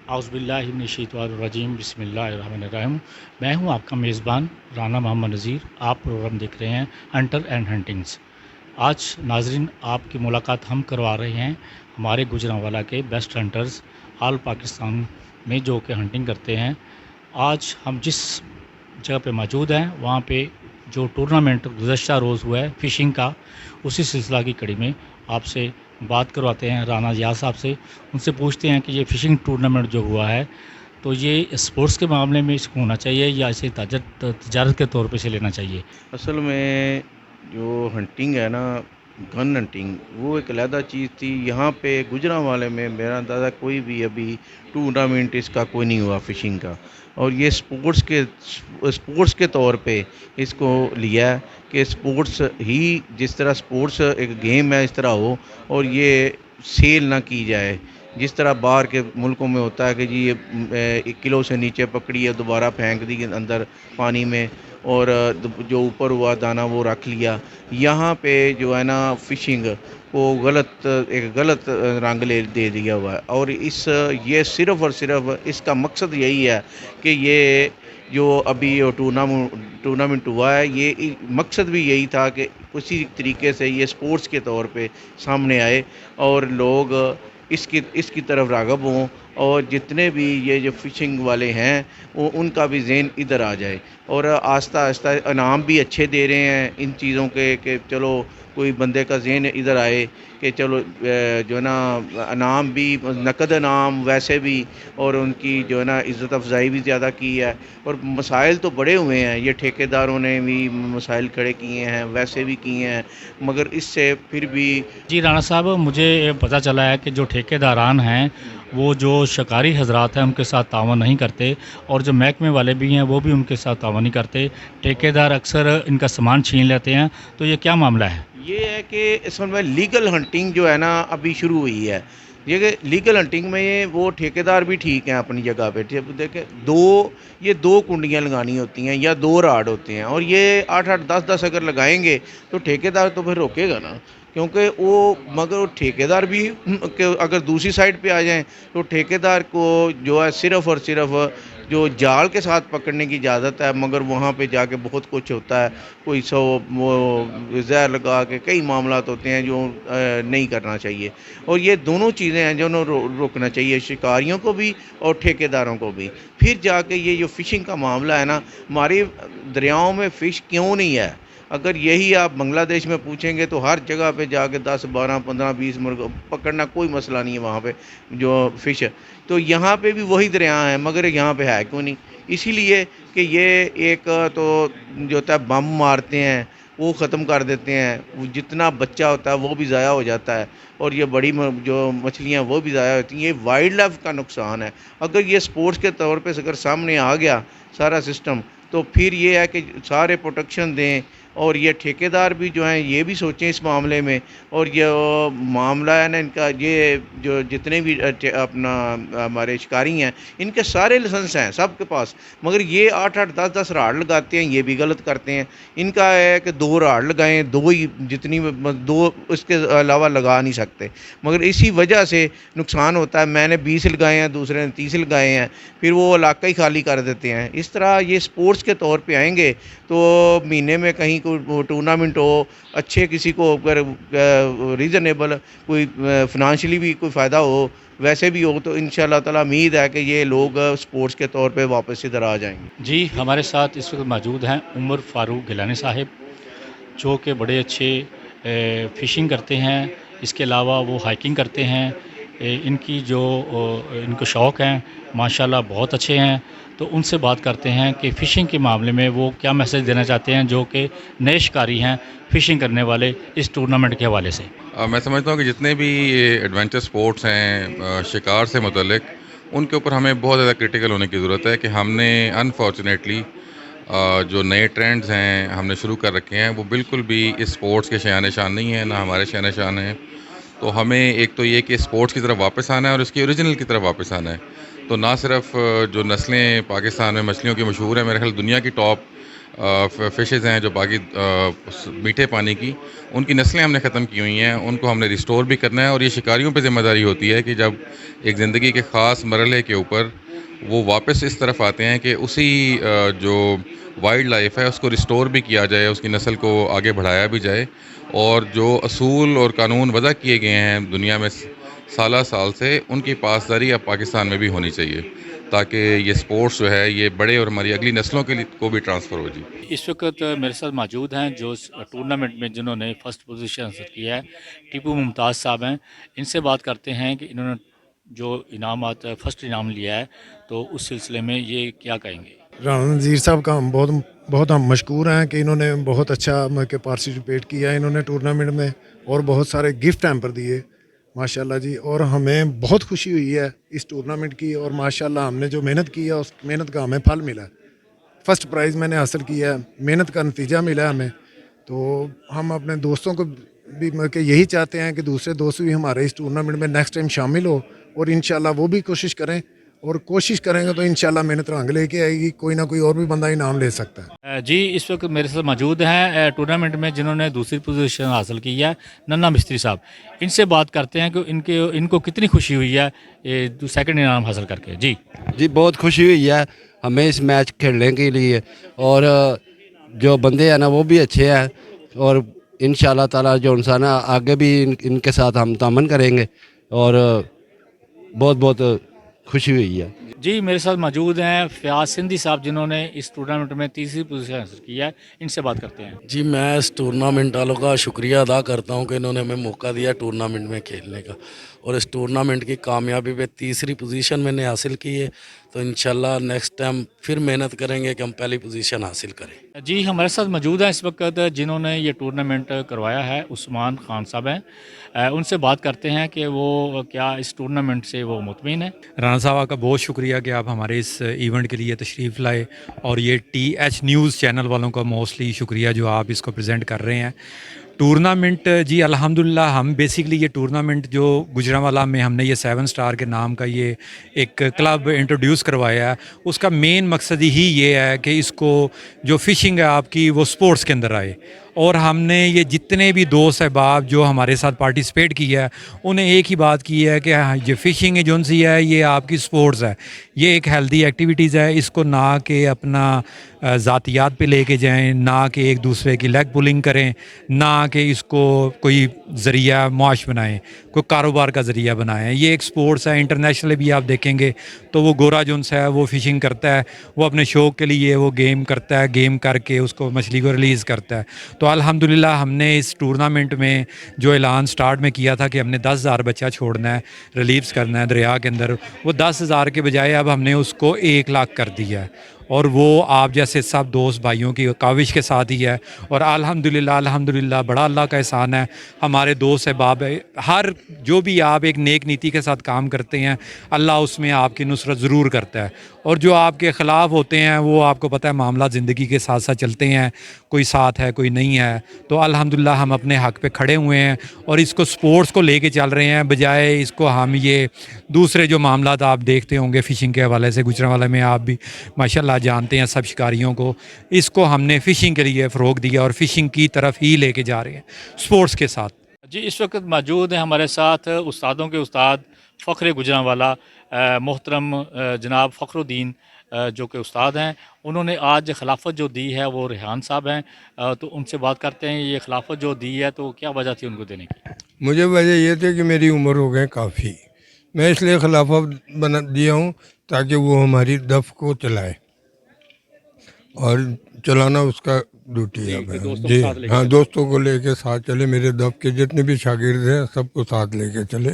औज़ुबिल्लाहिमिनश्शैतानिर्रजीम बिस्मिल्लाहिर्रहमानिर्रहीम। मैं हूं आपका मेज़बान राना मोहम्मद नज़ीर। आप प्रोग्राम देख रहे हैं हंटर एंड हंटिंग्स। आज नाजरीन आपकी मुलाकात हम करवा रहे हैं हमारे गुजरांवाला के बेस्ट हंटर्स ऑल पाकिस्तान में जो कि हंटिंग करते हैं। आज हम जिस जगह पे मौजूद हैं वहाँ पे जो टूर्नामेंट गुज़श्ता रोज़ हुआ है फ़िशिंग का, उसी सिलसिला की कड़ी में आपसे बात करवाते हैं राना याद साहब से। उनसे पूछते हैं कि ये फ़िशिंग टूर्नामेंट जो हुआ है तो ये स्पोर्ट्स के मामले में इसको होना चाहिए या इसे तजारत के तौर पे इसे लेना चाहिए। असल में जो हंटिंग है ना, गन हंटिंग, वो एक अलहदा चीज़ थी। यहाँ पे गुजरांवाले में मेरा अंदाज़ा कोई भी अभी टूर्नामेंट इसका कोई नहीं हुआ फ़िशिंग का। और ये स्पोर्ट्स के तौर पे इसको लिया है कि स्पोर्ट्स ही, जिस तरह स्पोर्ट्स एक गेम है इस तरह हो, और ये सेल ना की जाए जिस तरह बाहर के मुल्कों में होता है कि जी ये 1 किलो से नीचे पकड़ी है दोबारा फेंक दी अंदर पानी में, और जो ऊपर हुआ दाना वो रख लिया। यहाँ पे जो है ना फ़िशिंग को एक गलत रंग ले दे दिया हुआ है। और ये सिर्फ़ और सिर्फ इसका मकसद यही है कि ये जो अभी ये टूर्नामेंट हुआ है, ये मकसद भी यही था कि उसी तरीके से ये स्पोर्ट्स के तौर पे सामने आए और लोग इसकी तरफ राग़ब हों, और जितने भी ये जो फ़िशिंग वाले हैं वो उनका भी ज़हन इधर आ जाए। और आहिस्ता आहिस्ता इनाम भी अच्छे दे रहे हैं इन चीज़ों के कि चलो कोई बंदे का ज़हन इधर आए कि चलो जो है ना इनाम भी, नकद इनाम वैसे भी, और उनकी जो है ना इज़्ज़त अफ़ज़ाई भी ज़्यादा की है। और मसाइल तो बड़े हुए हैं, ये ठेकेदारों ने भी मसाइल खड़े किए हैं, वैसे भी किए हैं, मगर इससे फिर भी जी राणा साहब, मुझे पता चला है कि जो ठेकेदारान हैं वो जो शिकारी हजरात हैं उनके साथ तावन नहीं करते, और जो महकमे वाले भी हैं वो भी उनके साथ तावन नहीं करते। ठेकेदार अक्सर इनका सामान छीन लेते हैं। तो ये क्या मामला है? ये है कि असल में लीगल हंटिंग जो है ना अभी शुरू हुई है। ये कि लीगल हंटिंग में ये वो ठेकेदार भी ठीक हैं अपनी जगह पे। देखें, ये दो कुंडियाँ लगानी होती हैं या 2 राड होते हैं, और ये 8-8 10-10 अगर लगाएंगे तो ठेकेदार तो फिर रोकेगा ना, क्योंकि मगर वो ठेकेदार भी अगर दूसरी साइड पे आ जाएं तो ठेकेदार को जो है सिर्फ़ और सिर्फ जो जाल के साथ पकड़ने की इजाज़त है, मगर वहाँ पे जाके बहुत कुछ होता है। कोई वो ज़हर लगा के कई मामलात होते हैं जो नहीं करना चाहिए। और ये दोनों चीज़ें हैं जो रोकना चाहिए, शिकारियों को भी और ठेकेदारों को भी। फिर जाके ये जो फ़िशिंग का मामला है ना, हमारे दरियाओं में फ़िश क्यों नहीं है? अगर यही आप बांग्लादेश में पूछेंगे तो हर जगह पे जाके 10 12 15 20 मुर्गा पकड़ना कोई मसला नहीं है वहाँ पे जो फ़िश है। तो यहाँ पे भी वही दरिया हैं, मगर यहाँ पे है क्यों नहीं? इसीलिए कि ये एक तो जो होता है बम मारते हैं, वो ख़त्म कर देते हैं, वो जितना बच्चा होता है वो भी ज़ाया हो जाता है, और ये जो मछलियाँ वो भी ज़ाया होती हैं। ये वाइल्ड लाइफ का नुकसान है। अगर ये स्पोर्ट्स के तौर पे अगर सामने आ गया सारा सिस्टम, तो फिर ये है कि सारे प्रोटेक्शन दें, और ये ठेकेदार भी जो हैं ये भी सोचें इस मामले में। और ये मामला है ना इनका, ये जो जितने भी अपना हमारे शिकारी हैं, इनके सारे लाइसेंस हैं सबके पास, मगर ये 8-8 10-10 राड लगाते हैं, ये भी गलत करते हैं। इनका है कि 2 राड लगाएं, 2 ही जितनी 2 उसके अलावा लगा नहीं सकते, मगर इसी वजह से नुकसान होता है। मैंने 20 लगाए हैं, दूसरे ने 30 लगाए हैं, फिर वो इलाका ही खाली कर देते हैं। इस तरह ये स्पोर्ट्स के तौर पे आएंगे तो महीने में कहीं कोई टूर्नामेंट हो, अच्छे किसी को अगर रीज़नेबल कोई फ़ाइनेंशियली भी कोई फ़ायदा हो, वैसे भी हो, तो इंशाअल्लाह ताला उम्मीद है कि ये लोग स्पोर्ट्स के तौर पे वापस इधर आ जाएंगे। जी, हमारे साथ इस वक्त मौजूद हैं उमर फ़ारूक गिलानी साहब, जो कि बड़े अच्छे फ़िशिंग करते हैं। इसके अलावा वो हाइकिंग करते हैं। इनकी जो इनको शौक़ हैं माशाल्लाह बहुत अच्छे हैं। तो उनसे बात करते हैं कि फ़िशिंग के मामले में वो क्या मैसेज देना चाहते हैं, जो कि नए शिकारी हैं फ़िशिंग करने वाले, इस टूर्नामेंट के हवाले से। मैं समझता हूँ कि जितने भी ये एडवेंचर स्पोर्ट्स हैं शिकार से मुतल्लिक, उनके ऊपर हमें बहुत ज़्यादा क्रिटिकल होने की ज़रूरत है कि हमने अनफॉर्चुनेटली जो नए ट्रेंड्स हैं हमने शुरू कर रखे हैं, वो बिल्कुल भी इस स्पोर्ट्स के शान शान नहीं है, ना हमारे शान शान हैं। तो हमें एक तो ये कि स्पोर्ट्स की तरफ वापस आना है और इसकी ओरिजिनल की तरफ वापस आना है। तो ना सिर्फ जो नस्लें पाकिस्तान में मछलियों की मशहूर है, मेरे ख्याल दुनिया की टॉप فشز ہیں جو باقی میٹھے پانی کی، ان کی نسلیں ہم نے ختم کی ہوئی ہیں، ان کو ہم نے ریسٹور بھی کرنا ہے. اور یہ شکاریوں پہ ذمہ داری ہوتی ہے کہ جب ایک زندگی کے خاص مرحلے کے اوپر وہ واپس اس طرف آتے ہیں کہ اسی جو وائلڈ لائف ہے اس کو ریسٹور بھی کیا جائے، اس کی نسل کو آگے بڑھایا بھی جائے. اور جو اصول اور قانون وضع کیے گئے ہیں دنیا میں سالہ سال سے، ان کی پاسداری اب پاکستان میں بھی ہونی چاہیے تاکہ یہ سپورٹس جو ہے یہ بڑے اور ہماری اگلی نسلوں کے لیے کو بھی ٹرانسفر ہو. جی اس وقت میرے ساتھ موجود ہیں جو اس ٹورنامنٹ میں جنہوں نے فرسٹ پوزیشن حاصل کی ہے، ٹیپو ممتاز صاحب ہیں. ان سے بات کرتے ہیں کہ انہوں نے جو انعامات فرسٹ انعام لیا ہے تو اس سلسلے میں یہ کیا کہیں گے. رانا نذیر صاحب کا ہم بہت ہم مشکور ہیں کہ انہوں نے بہت اچھا پارٹیسپیٹ کیا ہے انہوں نے ٹورنامنٹ میں، اور بہت سارے گفٹ ہیمپر دیے ماشاءاللہ جی. اور ہمیں بہت خوشی ہوئی ہے اس ٹورنامنٹ کی، اور ماشاءاللہ ہم نے جو محنت کی ہے اس محنت کا ہمیں پھل ملا ہے. فرسٹ پرائز میں نے حاصل کیا ہے، محنت کا نتیجہ ملا ہے ہمیں. تو ہم اپنے دوستوں کو بھی کہ یہی چاہتے ہیں کہ دوسرے دوست بھی ہمارے اس ٹورنامنٹ میں نیکسٹ ٹائم شامل ہو، اور انشاءاللہ وہ بھی کوشش کریں، اور کوشش کریں گے تو انشاءاللہ محنت رنگ لے کے آئے گی. کوئی نہ کوئی اور بھی بندہ انعام لے سکتا ہے. جی اس وقت میرے ساتھ موجود ہیں ٹورنامنٹ میں جنہوں نے دوسری پوزیشن حاصل کی ہے، ننا مستری صاحب. ان سے بات کرتے ہیں کہ ان کو کتنی خوشی ہوئی ہے سیکنڈ انعام حاصل کر کے. جی بہت خوشی ہوئی ہے ہمیں اس میچ کھیلنے کے لیے، اور جو بندے ہیں نا وہ بھی اچھے ہیں، اور انشاءاللہ تعالی جو انسان ہے آگے بھی ان کے ساتھ ہم تعاون کریں گے، اور بہت خوشی ہوئی ہے. جی میرے ساتھ موجود ہیں فیاض سندھی صاحب جنہوں نے اس ٹورنامنٹ میں تیسری پوزیشن حاصل کی ہے. ان سے بات کرتے ہیں. جی میں اس ٹورنامنٹ والوں کا شکریہ ادا کرتا ہوں کہ انہوں نے ہمیں موقع دیا ٹورنامنٹ میں کھیلنے کا، اور اس ٹورنامنٹ کی کامیابی پہ تیسری پوزیشن میں نے حاصل کی ہے. تو انشاءاللہ نیکسٹ ٹائم پھر محنت کریں گے کہ ہم پہلی پوزیشن حاصل کریں. جی ہمارے ساتھ موجود ہیں اس وقت جنہوں نے یہ ٹورنامنٹ کروایا ہے، عثمان خان صاحب ہیں. ان سے بات کرتے ہیں کہ وہ کیا اس ٹورنامنٹ سے وہ مطمئن ہے. رانا صاحب کا بہت شکریہ کہ آپ ہمارے اس ایونٹ کے لیے تشریف لائے، اور یہ TH نیوز چینل والوں کا موسٹلی شکریہ جو آپ اس کو پریزنٹ کر رہے ہیں. ٹورنامنٹ جی الحمدللہ ہم بیسکلی یہ ٹورنامنٹ جو گجرانوالہ میں ہم نے یہ 7 اسٹار کے نام کا یہ ایک کلب انٹروڈیوس کروایا ہے، اس کا مین مقصد ہی یہ ہے کہ اس کو جو فشنگ ہے آپ کی وہ سپورٹس کے اندر آئے. اور ہم نے یہ جتنے بھی دوست احباب جو ہمارے ساتھ پارٹیسپیٹ کیا ہے انہیں ایک ہی بات کی ہے کہ یہ فشنگ جو سی ہے یہ آپ کی سپورٹس ہے، یہ ایک ہیلدی ایکٹیویٹیز ہے. اس کو نہ کہ اپنا ذاتیات پہ لے کے جائیں، نہ کہ ایک دوسرے کی لیگ پولنگ کریں، نہ کہ اس کو کوئی ذریعہ معاش بنائیں، کوئی کاروبار کا ذریعہ بنائیں. یہ ایک سپورٹس ہے. انٹرنیشنلی بھی آپ دیکھیں گے تو وہ گورا جونس ہے وہ فشنگ کرتا ہے، وہ اپنے شوق کے لیے وہ گیم کرتا ہے، گیم کر کے اس کو مچھلی کو ریلیز کرتا ہے. تو الحمدللہ ہم نے اس ٹورنامنٹ میں جو اعلان سٹارٹ میں کیا تھا کہ ہم نے 10,000 بچہ چھوڑنا ہے، ریلیفز کرنا ہے دریا کے اندر، وہ 10,000 کے بجائے اب ہم نے اس کو 1 لاکھ کر دیا ہے. اور وہ آپ جیسے سب دوست بھائیوں کی کاوش کے ساتھ ہی ہے. اور الحمدللہ بڑا اللہ کا احسان ہے. ہمارے دوست احباب ہر جو بھی آپ ایک نیک نیتی کے ساتھ کام کرتے ہیں اللہ اس میں آپ کی نصرت ضرور کرتا ہے. اور جو آپ کے خلاف ہوتے ہیں وہ آپ کو پتہ ہے معاملات زندگی کے ساتھ ساتھ چلتے ہیں، کوئی ساتھ ہے کوئی نہیں ہے. تو الحمدللہ ہم اپنے حق پہ کھڑے ہوئے ہیں اور اس کو سپورٹس کو لے کے چل رہے ہیں، بجائے اس کو ہم یہ دوسرے جو معاملات آپ دیکھتے ہوں گے فشنگ کے حوالے سے گجرانوالہ میں آپ بھی ماشاءاللہ جانتے ہیں سب شکاریوں کو، اس کو ہم نے فشنگ کے لیے فروغ دیا اور فشنگ کی طرف ہی لے کے جا رہے ہیں سپورٹس کے ساتھ. جی اس وقت موجود ہیں ہمارے ساتھ استادوں کے استاد فخر گجرانوالہ محترم جناب فخر الدین جو کہ استاد ہیں. انہوں نے آج خلافت جو دی ہے وہ ریحان صاحب ہیں، تو ان سے بات کرتے ہیں یہ خلافت جو دی ہے تو کیا وجہ تھی ان کو دینے کی. مجھے وجہ یہ تھی کہ میری عمر ہو گئے کافی، میں اس لیے خلافت بنا دیا ہوں تاکہ وہ ہماری دف کو چلائے، اور چلانا اس کا ڈیوٹی ہے. جی ہاں دوستوں کو لے کے ساتھ چلے، میرے دف کے جتنے بھی شاگرد ہیں سب کو ساتھ لے کے چلے،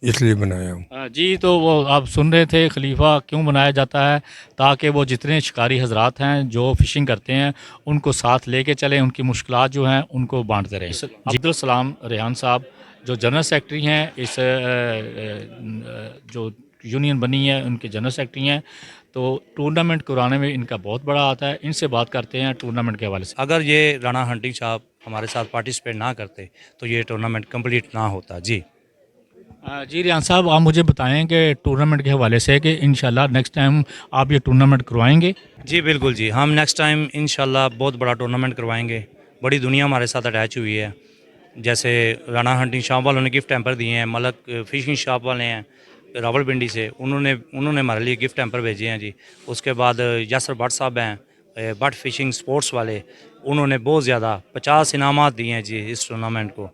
اس لیے بنایا ہوں. جی تو وہ آپ سن رہے تھے خلیفہ کیوں بنایا جاتا ہے، تاکہ وہ جتنے شکاری حضرات ہیں جو فشنگ کرتے ہیں ان کو ساتھ لے کے چلیں، ان کی مشکلات جو ہیں ان کو بانٹتے رہیں. عبدالسلام ریحان صاحب جو جنرل سیکرٹری ہیں اس جو یونین بنی ہے ان کے جنرل سیکرٹری ہیں، تو ٹورنامنٹ کرانے میں ان کا بہت بڑا آتا ہے. ان سے بات کرتے ہیں ٹورنامنٹ کے حوالے سے. اگر یہ رانا ہنٹنگ صاحب ہمارے ساتھ پارٹیسپیٹ نہ کرتے تو یہ ٹورنامنٹ کمپلیٹ نہ ہوتا. جی जी रियान साहब, आप मुझे बताएं कि टूर्नामेंट के हवाले से कि इंशाल्लाह नेक्स्ट टाइम आप ये टूर्नामेंट करवाएंगे। जी बिल्कुल जी, हम नेक्स्ट टाइम इंशाल्लाह बहुत बड़ा टूर्नामेंट करवाएंगे। बड़ी दुनिया हमारे साथ अटैच हुई है, जैसे राणा हंटिंग शॉप वालों ने गिफ्ट टैम्पर दिए हैं, मलक फ़िशिंग शॉप वाले हैं रावलपिंडी से, उन्होंने हमारे लिए गिफ्ट टैम्पर भेजे हैं जी। उसके बाद यासर भट्ट साहब हैं भट्ट फ़िशिंग स्पोर्ट्स वाले, उन्होंने बहुत ज़्यादा 50 इनामात दिए हैं जी इस टूर्नामेंट को।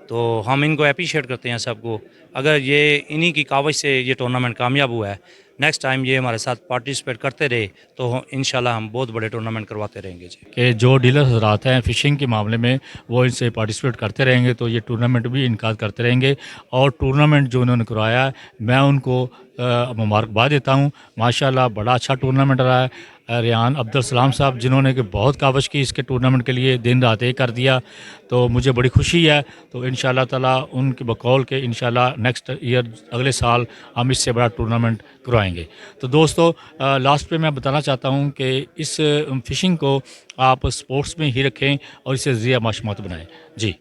तो हम इनको अप्रिशिएट करते हैं सबको। अगर ये इन्हीं की काविश से ये टूर्नामेंट कामयाब हुआ है, नेक्स्ट टाइम ये हमारे साथ पार्टिसिपेट करते रहे तो इंशाल्लाह हम बहुत बड़े टूर्नामेंट करवाते रहेंगे जी। कि जो डीलर हजरात हैं फ़िशिंग के मामले में वो इनसे पार्टिसिपेट करते रहेंगे तो ये टूर्नामेंट भी इनका करते रहेंगे। और टूर्नामेंट जो उन्होंने करवाया है मैं उनको मुबारकबाद देता हूँ। माशाल्लाह बड़ा अच्छा टूर्नामेंट रहा है। रियान अब्दुल सलाम साहब जिन्होंने कि बहुत कावश की इसके टूर्नामेंट के लिए, दिन रात एक कर दिया, तो मुझे बड़ी खुशी है। तो इंशाल्लाह ताला उनके बकौल के इंशाल्लाह नेक्स्ट ईयर अगले साल हम इससे बड़ा टूर्नामेंट करवाएंगे। तो दोस्तों लास्ट पे मैं बताना चाहता हूँ कि इस फ़िशिंग को आप स्पोर्ट्स में ही रखें और इसे ज़रिया माशमत बनाएं। जी।